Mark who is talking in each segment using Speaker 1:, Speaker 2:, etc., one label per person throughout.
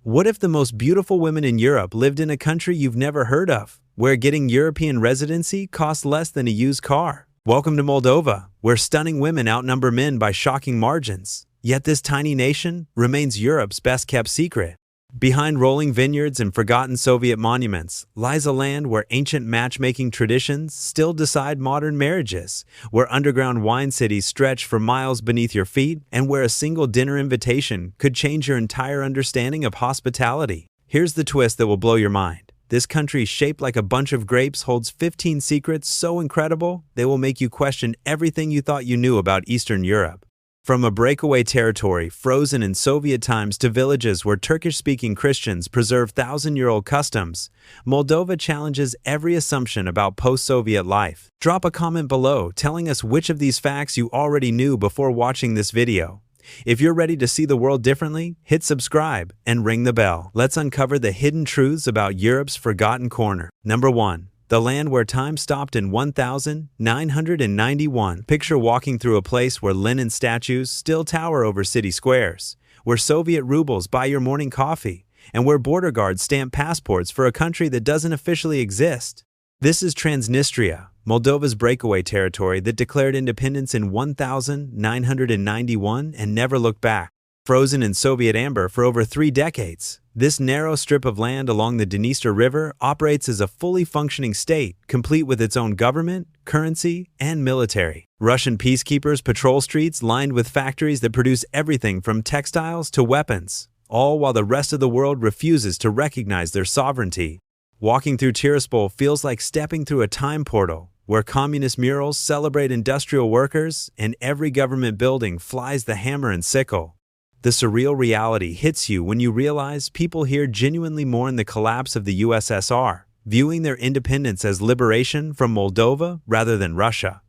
Speaker 1: What if the most beautiful women in Europe lived in a country you've never heard of, where getting European residency costs less than a used car? Welcome to Moldova, where stunning women outnumber men by shocking margins. Yet this tiny nation remains Europe's best-kept secret. Behind rolling vineyards and forgotten Soviet monuments lies a land where ancient matchmaking traditions still decide modern marriages, where underground wine cities stretch for miles beneath your feet, and where a single dinner invitation could change your entire understanding of hospitality. Here's the twist that will blow your mind. This country, shaped like a bunch of grapes, holds 15 secrets so incredible they will make you question everything you thought you knew about Eastern Europe. From a breakaway territory frozen in Soviet times to villages where Turkish-speaking Christians preserve thousand-year-old customs, Moldova challenges every assumption about post-Soviet life. Drop a comment below telling us which of these facts you already knew before watching this video. If you're ready to see the world differently, hit subscribe and ring the bell. Let's uncover the hidden truths about Europe's forgotten corner. Number 1. The land where time stopped in 1991. Picture walking through a place where Lenin statues still tower over city squares, where Soviet rubles buy your morning coffee, and where border guards stamp passports for a country that doesn't officially exist. This is Transnistria, Moldova's breakaway territory that declared independence in 1991 and never looked back. Frozen in Soviet amber for over 3 decades, this narrow strip of land along the Dniester River operates as a fully functioning state, complete with its own government, currency, and military. Russian peacekeepers patrol streets lined with factories that produce everything from textiles to weapons, all while the rest of the world refuses to recognize their sovereignty. Walking through Tiraspol feels like stepping through a time portal, where communist murals celebrate industrial workers and every government building flies the hammer and sickle. The surreal reality hits you when you realize people here genuinely mourn the collapse of the USSR, viewing their independence as liberation from Moldova rather than Russia.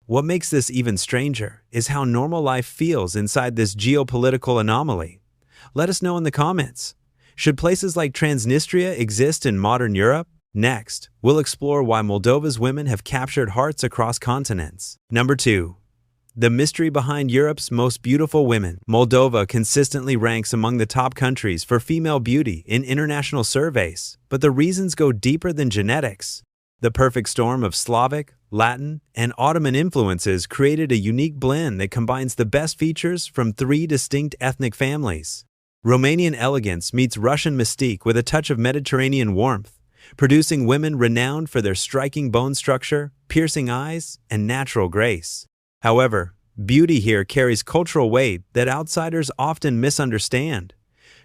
Speaker 1: What makes this even stranger is how normal life feels inside this geopolitical anomaly. Let us know in the comments. Should places like Transnistria exist in modern Europe? Next, we'll explore why Moldova's women have captured hearts across continents. Number 2. The mystery behind Europe's most beautiful women. Moldova consistently ranks among the top countries for female beauty in international surveys, but the reasons go deeper than genetics. The perfect storm of Slavic, Latin, and Ottoman influences created a unique blend that combines the best features from 3 distinct ethnic families. Romanian elegance meets Russian mystique with a touch of Mediterranean warmth, producing women renowned for their striking bone structure, piercing eyes, and natural grace. However, beauty here carries cultural weight that outsiders often misunderstand.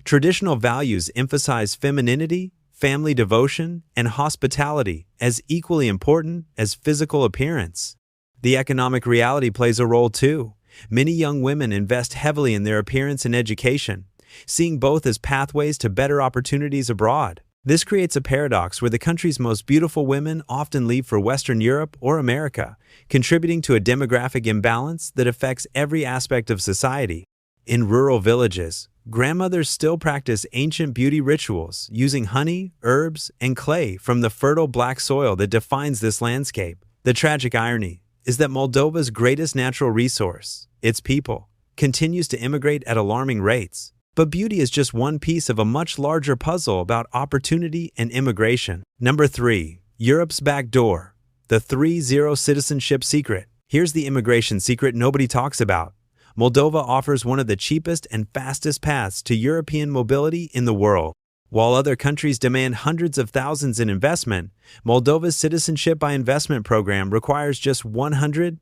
Speaker 1: Traditional values emphasize femininity, family devotion, and hospitality as equally important as physical appearance. The economic reality plays a role too. Many young women invest heavily in their appearance and education, seeing both as pathways to better opportunities abroad. This creates a paradox where the country's most beautiful women often leave for Western Europe or America, contributing to a demographic imbalance that affects every aspect of society. In rural villages, grandmothers still practice ancient beauty rituals using honey, herbs, and clay from the fertile black soil that defines this landscape. The tragic irony is that Moldova's greatest natural resource, its people, continues to immigrate at alarming rates. But beauty is just one piece of a much larger puzzle about opportunity and immigration. Number 3. Europe's back door. The 3-0 citizenship secret. Here's the immigration secret nobody talks about. Moldova offers one of the cheapest and fastest paths to European mobility in the world. While other countries demand hundreds of thousands in investment, Moldova's citizenship by investment program requires just 100,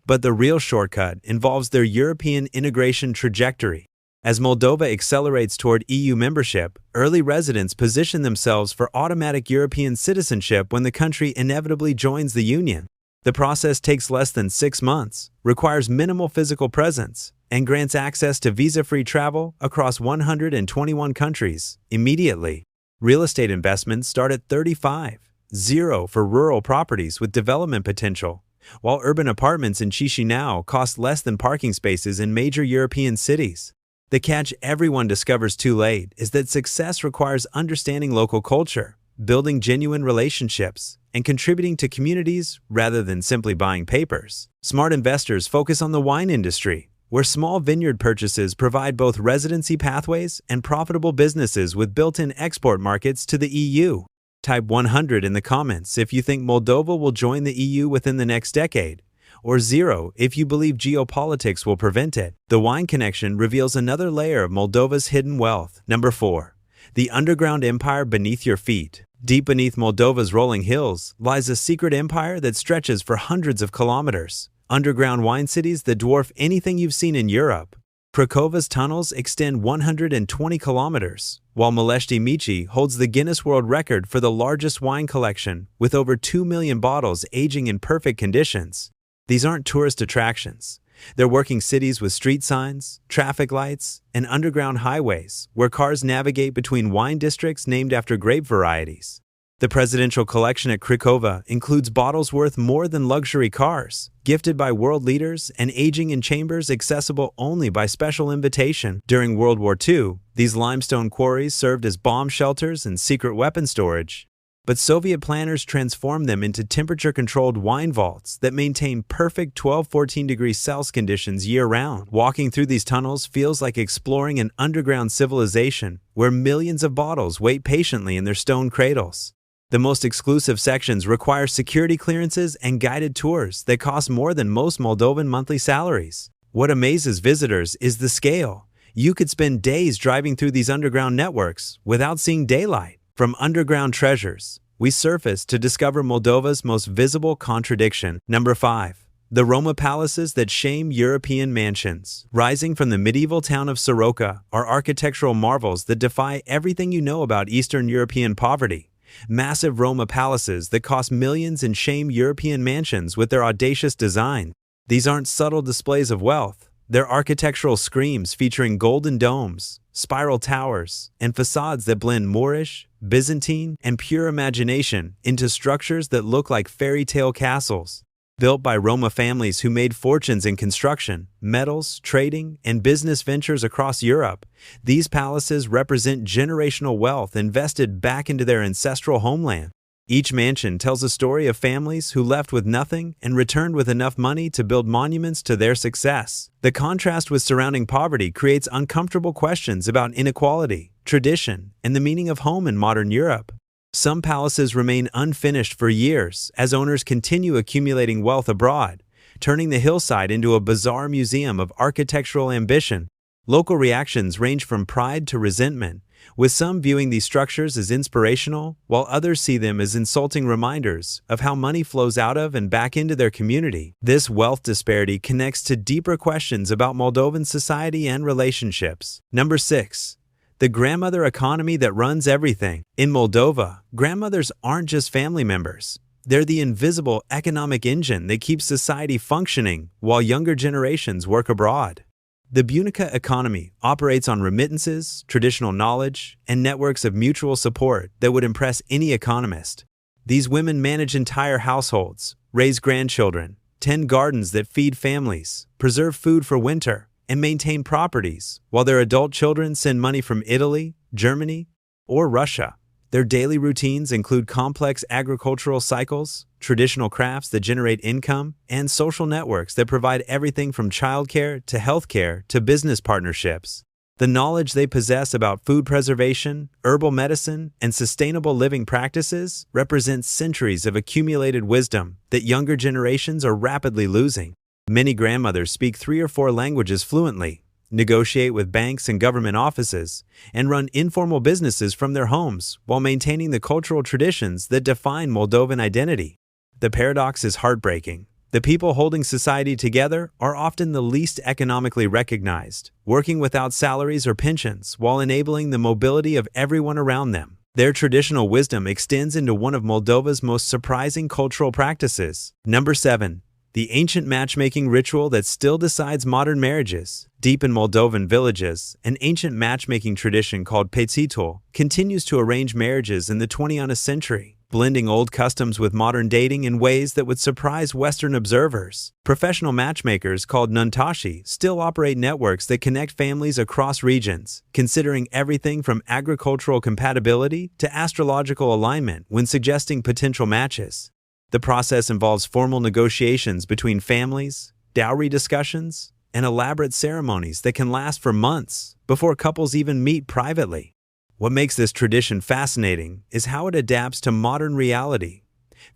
Speaker 1: but the real shortcut involves their European integration trajectory. As Moldova accelerates toward EU membership, early residents position themselves for automatic European citizenship when the country inevitably joins the Union. The process takes less than 6 months, requires minimal physical presence, and grants access to visa-free travel across 121 countries immediately. Real estate investments start at 35,000 for rural properties with development potential, while urban apartments in Chisinau cost less than parking spaces in major European cities. The catch everyone discovers too late is that success requires understanding local culture, building genuine relationships, and contributing to communities rather than simply buying papers. Smart investors focus on the wine industry, where small vineyard purchases provide both residency pathways and profitable businesses with built-in export markets to the EU. Type 100 in the comments if you think Moldova will join the EU within the next decade, or 0 if you believe geopolitics will prevent it. The Wine Connection reveals another layer of Moldova's hidden wealth. Number 4. The underground empire beneath your feet. Deep beneath Moldova's rolling hills lies a secret empire that stretches for hundreds of kilometers. Underground wine cities that dwarf anything you've seen in Europe. Krakowa's tunnels extend 120 kilometers, while Maleshti Michi holds the Guinness World Record for the largest wine collection, with over 2 million bottles aging in perfect conditions. These aren't tourist attractions. They're working cities with street signs, traffic lights, and underground highways where cars navigate between wine districts named after grape varieties. The presidential collection at Krakowa includes bottles worth more than luxury cars, gifted by world leaders and aging in chambers accessible only by special invitation. During World War II, these limestone quarries served as bomb shelters and secret weapon storage. But Soviet planners transformed them into temperature-controlled wine vaults that maintain perfect 12-14 degrees Celsius conditions year-round. Walking through these tunnels feels like exploring an underground civilization where millions of bottles wait patiently in their stone cradles. The most exclusive sections require security clearances and guided tours that cost more than most Moldovan monthly salaries. What amazes visitors is the scale. You could spend days driving through these underground networks without seeing daylight. From underground treasures, we surface to discover Moldova's most visible contradiction. Number 5. The Roma palaces that shame European mansions. Rising from the medieval town of Soroka are architectural marvels that defy everything you know about Eastern European poverty. Massive Roma palaces that cost millions and shame European mansions with their audacious design. These aren't subtle displays of wealth. They're architectural screams featuring golden domes, spiral towers, and facades that blend Moorish, Byzantine, and pure imagination into structures that look like fairy tale castles. Built by Roma families who made fortunes in construction, metals, trading, and business ventures across Europe, these palaces represent generational wealth invested back into their ancestral homeland. Each mansion tells a story of families who left with nothing and returned with enough money to build monuments to their success. The contrast with surrounding poverty creates uncomfortable questions about inequality, tradition, and the meaning of home in modern Europe. Some palaces remain unfinished for years as owners continue accumulating wealth abroad, turning the hillside into a bizarre museum of architectural ambition. Local reactions range from pride to resentment, with some viewing these structures as inspirational, while others see them as insulting reminders of how money flows out of and back into their community. This wealth disparity connects to deeper questions about Moldovan society and relationships. Number 6. The grandmother economy that runs everything. In Moldova, grandmothers aren't just family members. They're the invisible economic engine that keeps society functioning while younger generations work abroad. The Bunica economy operates on remittances, traditional knowledge, and networks of mutual support that would impress any economist. These women manage entire households, raise grandchildren, tend gardens that feed families, preserve food for winter, and maintain properties, while their adult children send money from Italy, Germany, or Russia. Their daily routines include complex agricultural cycles, traditional crafts that generate income, and social networks that provide everything from childcare to healthcare to business partnerships. The knowledge they possess about food preservation, herbal medicine, and sustainable living practices represents centuries of accumulated wisdom that younger generations are rapidly losing. Many grandmothers speak 3 or 4 languages fluently, negotiate with banks and government offices, and run informal businesses from their homes while maintaining the cultural traditions that define Moldovan identity. The paradox is heartbreaking. The people holding society together are often the least economically recognized, working without salaries or pensions while enabling the mobility of everyone around them. Their traditional wisdom extends into one of Moldova's most surprising cultural practices. Number 7. The ancient matchmaking ritual that still decides modern marriages. Deep in Moldovan villages, an ancient matchmaking tradition called pețitul continues to arrange marriages in the 20th century, blending old customs with modern dating in ways that would surprise Western observers. Professional matchmakers called nuntași still operate networks that connect families across regions, considering everything from agricultural compatibility to astrological alignment when suggesting potential matches. The process involves formal negotiations between families, dowry discussions, and elaborate ceremonies that can last for months before couples even meet privately. What makes this tradition fascinating is how it adapts to modern reality.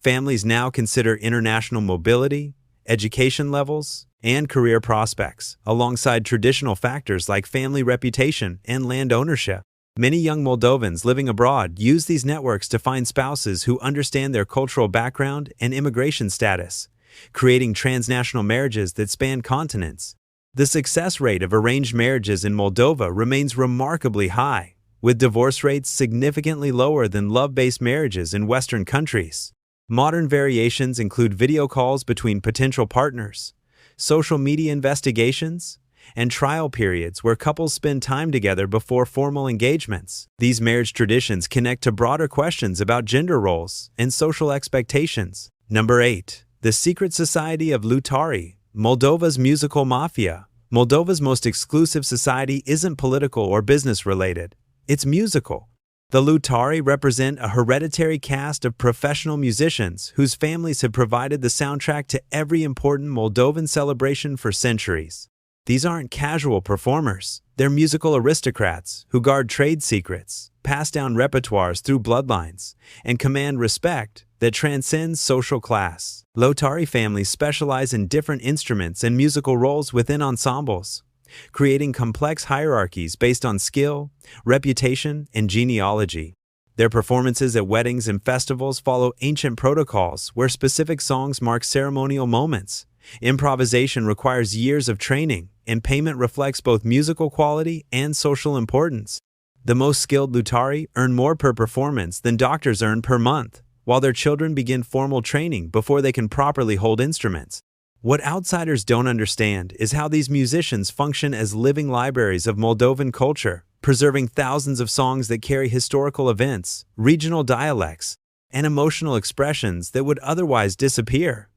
Speaker 1: Families now consider international mobility, education levels, and career prospects, alongside traditional factors like family reputation and land ownership. Many young Moldovans living abroad use these networks to find spouses who understand their cultural background and immigration status, creating transnational marriages that span continents. The success rate of arranged marriages in Moldova remains remarkably high, with divorce rates significantly lower than love-based marriages in Western countries. Modern variations include video calls between potential partners, social media investigations, and trial periods where couples spend time together before formal engagements. These marriage traditions connect to broader questions about gender roles and social expectations. Number 8. The Secret Society of Lutari, Moldova's musical mafia. Moldova's most exclusive society isn't political or business-related. It's musical. The Lutari represent a hereditary caste of professional musicians whose families have provided the soundtrack to every important Moldovan celebration for centuries. These aren't casual performers. They're musical aristocrats who guard trade secrets, pass down repertoires through bloodlines, and command respect that transcends social class. Lutari families specialize in different instruments and musical roles within ensembles, creating complex hierarchies based on skill, reputation, and genealogy. Their performances at weddings and festivals follow ancient protocols where specific songs mark ceremonial moments. Improvisation requires years of training, and payment reflects both musical quality and social importance. The most skilled Lutari earn more per performance than doctors earn per month, while their children begin formal training before they can properly hold instruments. What outsiders don't understand is how these musicians function as living libraries of Moldovan culture, preserving thousands of songs that carry historical events, regional dialects, and emotional expressions that would otherwise disappear.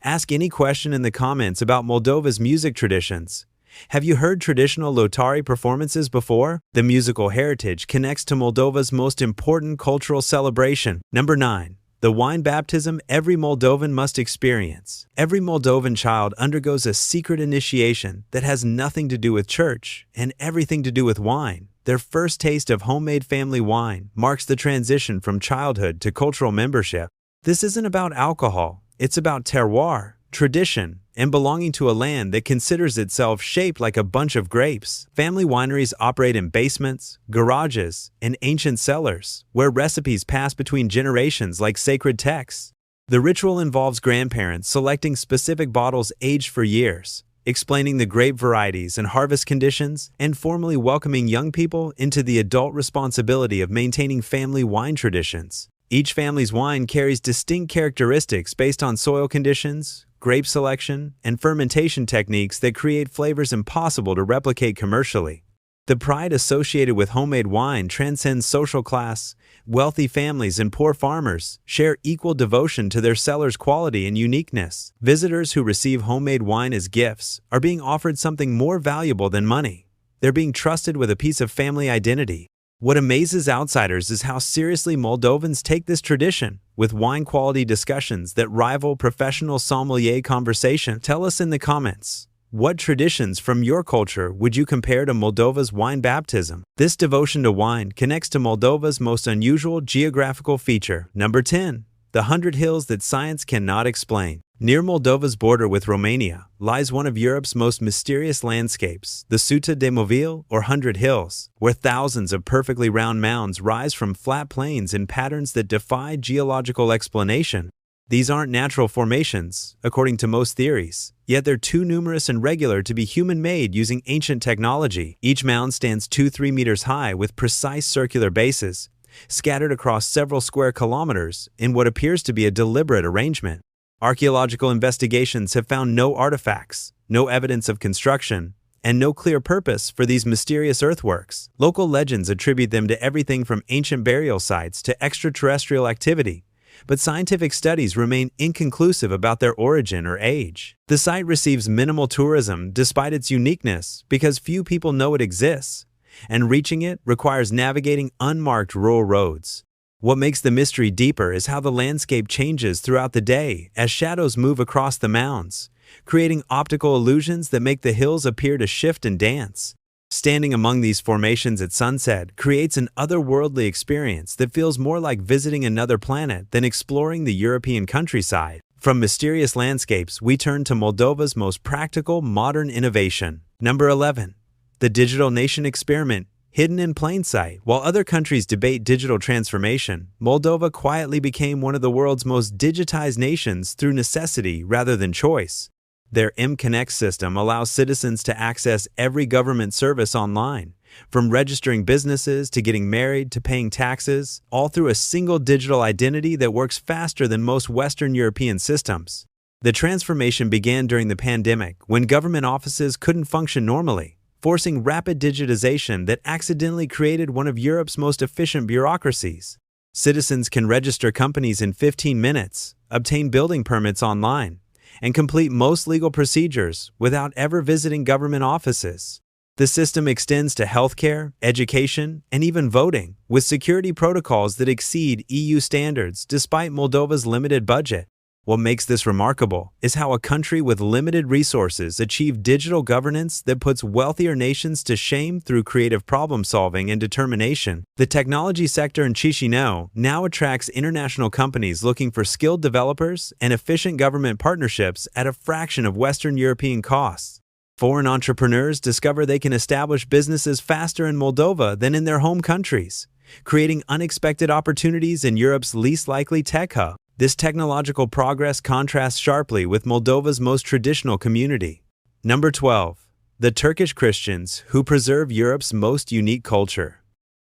Speaker 1: Ask any question in the comments about Moldova's music traditions. Have you heard traditional Lutari performances before? The musical heritage connects to Moldova's most important cultural celebration. Number 9. The wine baptism every Moldovan must experience. Every Moldovan child undergoes a secret initiation that has nothing to do with church and everything to do with wine. Their first taste of homemade family wine marks the transition from childhood to cultural membership. This isn't about alcohol, it's about terroir, tradition, and belonging to a land that considers itself shaped like a bunch of grapes. Family wineries operate in basements, garages, and ancient cellars, where recipes pass between generations like sacred texts. The ritual involves grandparents selecting specific bottles aged for years, explaining the grape varieties and harvest conditions, and formally welcoming young people into the adult responsibility of maintaining family wine traditions. Each family's wine carries distinct characteristics based on soil conditions, grape selection, and fermentation techniques that create flavors impossible to replicate commercially. The pride associated with homemade wine transcends social class. Wealthy families and poor farmers share equal devotion to their cellar's quality and uniqueness. Visitors who receive homemade wine as gifts are being offered something more valuable than money. They're being trusted with a piece of family identity. What amazes outsiders is how seriously Moldovans take this tradition, with wine quality discussions that rival professional sommelier conversation. Tell us in the comments, what traditions from your culture would you compare to Moldova's wine baptism? This devotion to wine connects to Moldova's most unusual geographical feature. Number 10. The 100 hills that science cannot explain. Near Moldova's border with Romania lies one of Europe's most mysterious landscapes, the Suta de Movil, or 100 Hills, where thousands of perfectly round mounds rise from flat plains in patterns that defy geological explanation. These aren't natural formations, according to most theories, yet they're too numerous and regular to be human-made using ancient technology. Each mound stands 2-3 meters high with precise circular bases, scattered across several square kilometers in what appears to be a deliberate arrangement. Archaeological investigations have found no artifacts, no evidence of construction, and no clear purpose for these mysterious earthworks. Local legends attribute them to everything from ancient burial sites to extraterrestrial activity, but scientific studies remain inconclusive about their origin or age. The site receives minimal tourism despite its uniqueness because few people know it exists, and reaching it requires navigating unmarked rural roads. What makes the mystery deeper is how the landscape changes throughout the day as shadows move across the mounds, creating optical illusions that make the hills appear to shift and dance. Standing among these formations at sunset creates an otherworldly experience that feels more like visiting another planet than exploring the European countryside. From mysterious landscapes, we turn to Moldova's most practical, modern innovation. Number 11. The digital nation experiment, hidden in plain sight. While other countries debate digital transformation, Moldova quietly became one of the world's most digitized nations through necessity rather than choice. Their M-Connect system allows citizens to access every government service online, from registering businesses to getting married to paying taxes, all through a single digital identity that works faster than most Western European systems. The transformation began during the pandemic, when government offices couldn't function normally, forcing rapid digitization that accidentally created one of Europe's most efficient bureaucracies. Citizens can register companies in 15 minutes, obtain building permits online, and complete most legal procedures without ever visiting government offices. The system extends to healthcare, education, and even voting, with security protocols that exceed EU standards despite Moldova's limited budget. What makes this remarkable is how a country with limited resources achieved digital governance that puts wealthier nations to shame through creative problem-solving and determination. The technology sector in Chisinau now attracts international companies looking for skilled developers and efficient government partnerships at a fraction of Western European costs. Foreign entrepreneurs discover they can establish businesses faster in Moldova than in their home countries, creating unexpected opportunities in Europe's least likely tech hub. This technological progress contrasts sharply with Moldova's most traditional community. Number 12. The Turkish Christians who preserve Europe's most unique culture.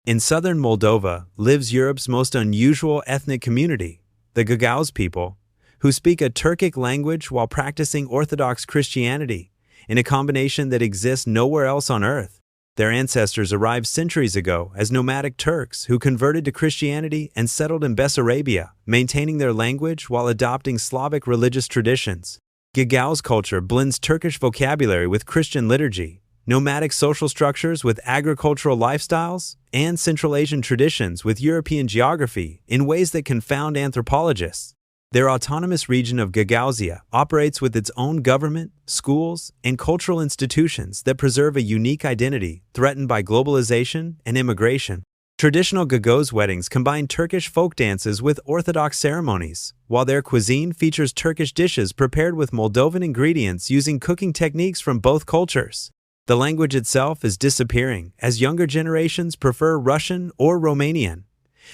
Speaker 1: In southern Moldova lives Europe's most unusual ethnic community, the Gagauz people, who speak a Turkic language while practicing Orthodox Christianity, in a combination that exists nowhere else on earth. Their ancestors arrived centuries ago as nomadic Turks who converted to Christianity and settled in Bessarabia, maintaining their language while adopting Slavic religious traditions. Gagauz culture blends Turkish vocabulary with Christian liturgy, nomadic social structures with agricultural lifestyles, and Central Asian traditions with European geography in ways that confound anthropologists. Their autonomous region of Gagauzia operates with its own government, schools, and cultural institutions that preserve a unique identity threatened by globalization and immigration. Traditional Gagauz weddings combine Turkish folk dances with Orthodox ceremonies, while their cuisine features Turkish dishes prepared with Moldovan ingredients using cooking techniques from both cultures. The language itself is disappearing as younger generations prefer Russian or Romanian,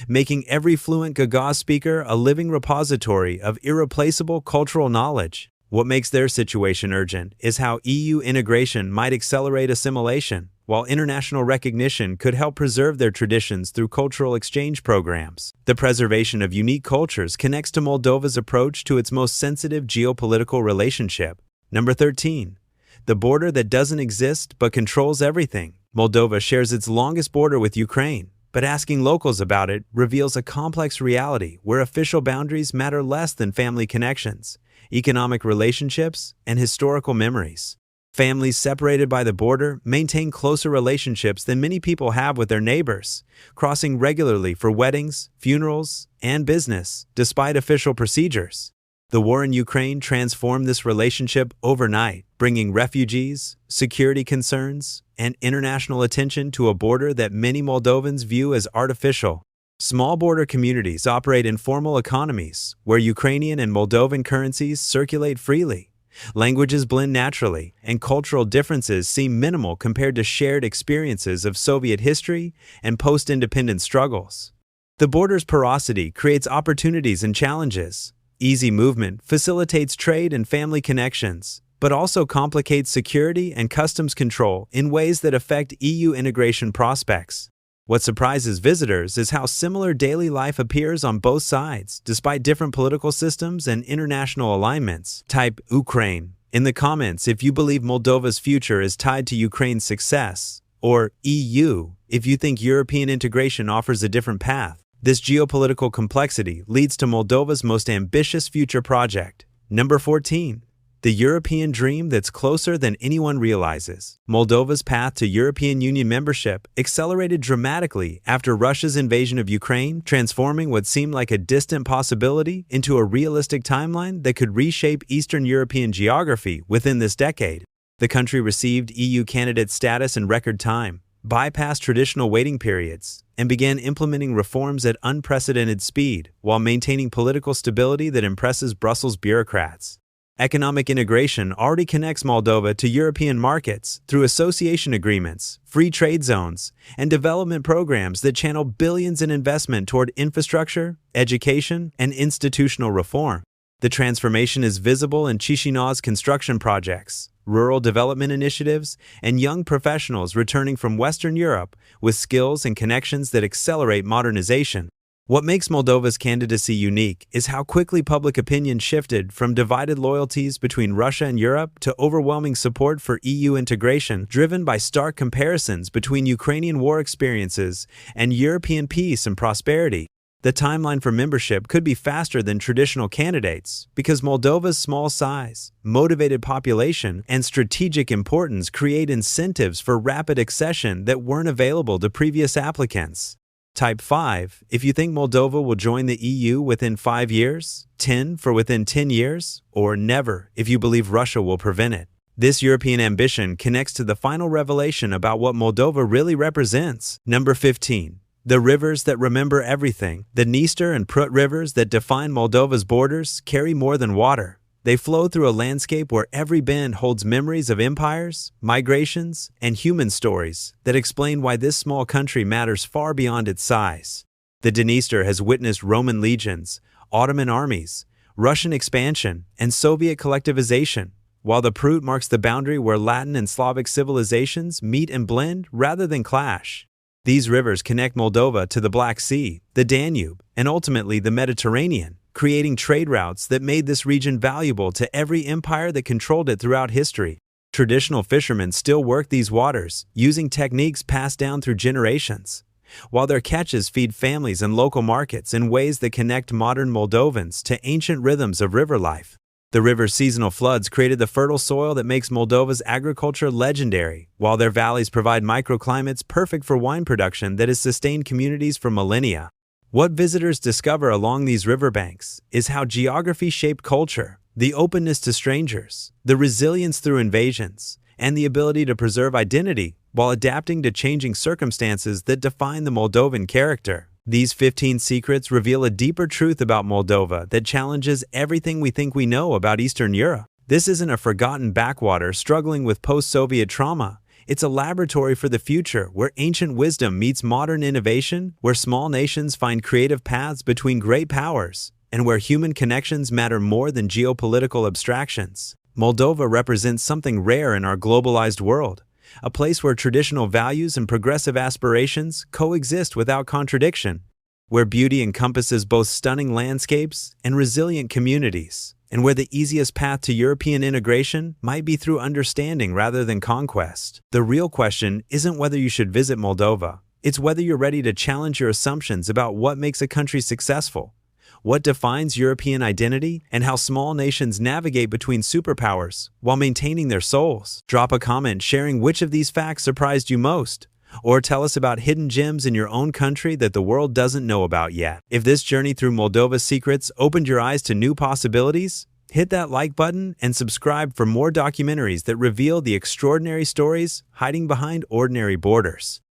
Speaker 1: making every fluent Gagauz speaker a living repository of irreplaceable cultural knowledge. What makes their situation urgent is how EU integration might accelerate assimilation, while international recognition could help preserve their traditions through cultural exchange programs. The preservation of unique cultures connects to Moldova's approach to its most sensitive geopolitical relationship. Number 13. The border that doesn't exist but controls everything. Moldova shares its longest border with Ukraine, but asking locals about it reveals a complex reality where official boundaries matter less than family connections, economic relationships, and historical memories. Families separated by the border maintain closer relationships than many people have with their neighbors, crossing regularly for weddings, funerals, and business, despite official procedures. The war in Ukraine transformed this relationship overnight, bringing refugees, security concerns, and international attention to a border that many Moldovans view as artificial. Small border communities operate informal economies, where Ukrainian and Moldovan currencies circulate freely. Languages blend naturally, and cultural differences seem minimal compared to shared experiences of Soviet history and post-independence struggles. The border's porosity creates opportunities and challenges. Easy movement facilitates trade and family connections, but also complicates security and customs control in ways that affect EU integration prospects. What surprises visitors is how similar daily life appears on both sides, despite different political systems and international alignments. Type Ukraine in the comments if you believe Moldova's future is tied to Ukraine's success, or EU if you think European integration offers a different path. This geopolitical complexity leads to Moldova's most ambitious future project. Number 14. the European dream that's closer than anyone realizes. Moldova's path to European Union membership accelerated dramatically after Russia's invasion of Ukraine, transforming what seemed like a distant possibility into a realistic timeline that could reshape Eastern European geography within this decade. The country received EU candidate status in record time, bypassed traditional waiting periods, and began implementing reforms at unprecedented speed while maintaining political stability that impresses Brussels bureaucrats. Economic integration already connects Moldova to European markets through association agreements, free trade zones, and development programs that channel billions in investment toward infrastructure, education, and institutional reform. The transformation is visible in Chișinău's construction projects, rural development initiatives, and young professionals returning from Western Europe with skills and connections that accelerate modernization. What makes Moldova's candidacy unique is how quickly public opinion shifted from divided loyalties between Russia and Europe to overwhelming support for EU integration, driven by stark comparisons between Ukrainian war experiences and European peace and prosperity. The timeline for membership could be faster than traditional candidates because Moldova's small size, motivated population, and strategic importance create incentives for rapid accession that weren't available to previous applicants. Type 5 if you think Moldova will join the EU within 5 years, 10 for within 10 years, or never if you believe Russia will prevent it. This European ambition connects to the final revelation about what Moldova really represents. Number 15. The rivers that remember everything. The Dniester and Prut rivers that define Moldova's borders carry more than water. They flow through a landscape where every bend holds memories of empires, migrations, and human stories that explain why this small country matters far beyond its size. The Dniester has witnessed Roman legions, Ottoman armies, Russian expansion, and Soviet collectivization, while the Prut marks the boundary where Latin and Slavic civilizations meet and blend rather than clash. These rivers connect Moldova to the Black Sea, the Danube, and ultimately the Mediterranean, creating trade routes that made this region valuable to every empire that controlled it throughout history. Traditional fishermen still work these waters, using techniques passed down through generations, while their catches feed families and local markets in ways that connect modern Moldovans to ancient rhythms of river life. The river's seasonal floods created the fertile soil that makes Moldova's agriculture legendary, while their valleys provide microclimates perfect for wine production that has sustained communities for millennia. What visitors discover along these riverbanks is how geography shaped culture, the openness to strangers, the resilience through invasions, and the ability to preserve identity while adapting to changing circumstances that define the Moldovan character. These 15 secrets reveal a deeper truth about Moldova that challenges everything we think we know about Eastern Europe. This isn't a forgotten backwater struggling with post-Soviet trauma. It's a laboratory for the future where ancient wisdom meets modern innovation, where small nations find creative paths between great powers, and where human connections matter more than geopolitical abstractions. Moldova represents something rare in our globalized world, a place where traditional values and progressive aspirations coexist without contradiction, where beauty encompasses both stunning landscapes and resilient communities, and where the easiest path to European integration might be through understanding rather than conquest. The real question isn't whether you should visit Moldova, it's whether you're ready to challenge your assumptions about what makes a country successful, what defines European identity, and how small nations navigate between superpowers while maintaining their souls. Drop a comment sharing which of these facts surprised you most, or tell us about hidden gems in your own country that the world doesn't know about yet. If this journey through Moldova's secrets opened your eyes to new possibilities, hit that like button and subscribe for more documentaries that reveal the extraordinary stories hiding behind ordinary borders.